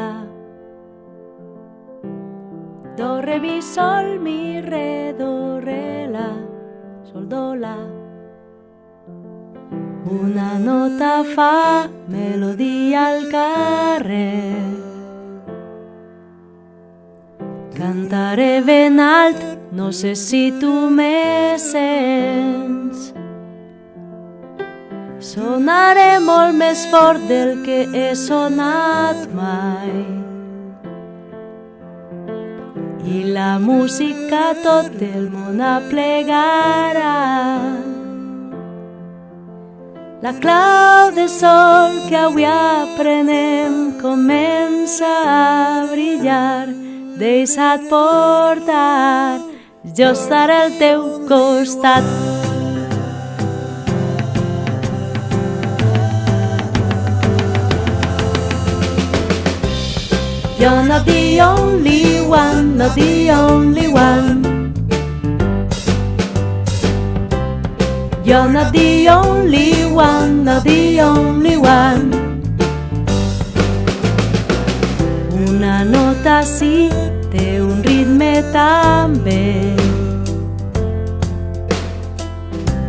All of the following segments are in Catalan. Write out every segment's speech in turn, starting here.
la. Do, re, mi, sol, mi, re, do, re, la, sol, do, la. Una nota fa melodia al carrer. Cantaré ben alt, no sé si tu me sents. Sonaré molt més fort del que he sonat mai. I la música tot el món aplegarà. La clau de sol que avui aprenem comença a brillar. Deixa't portar, jo estaré al teu costat. You're not the only one, not the only one. You're not the only one, not the only one. Una nota sí té un ritme també.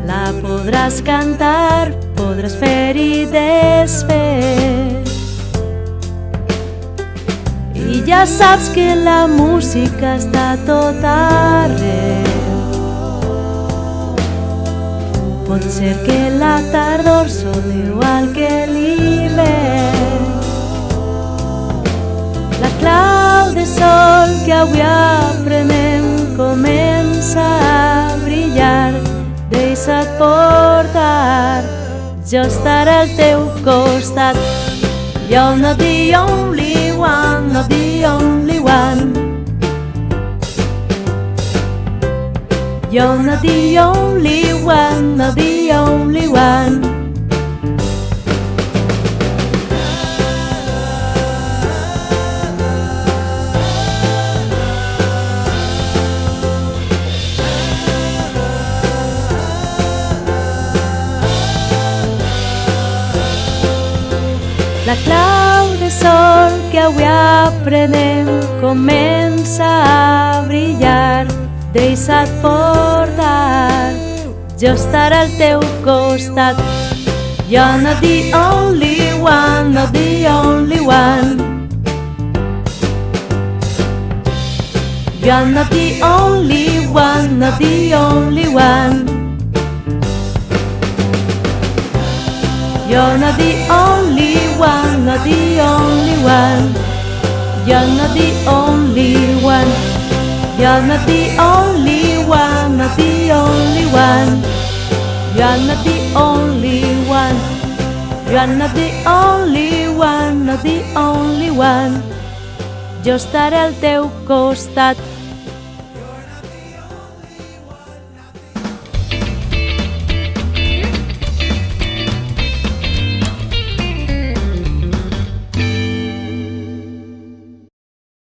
La podràs cantar, podràs fer i desfer. I ja saps que la música està a tot arreu. Pot ser que la tardor soni igual que l'hivern. La clau de sol que avui aprenem comença a brillar. Deixa't portar, jo estaré al teu costat. You're not the only one, not the only one. You're not the only one, not the only one. La clau de sol que avui aprenem comença a brillar. Deixa't portar, jo estaré al teu costat. You're not the only one, not the only one. You're not the only one, not the only one. You're not the only one, not the only one. You're not the only one. You're not the only one, not the only one. You're not the only one. You're not the only one, not the only one. Jo estaré al teu costat.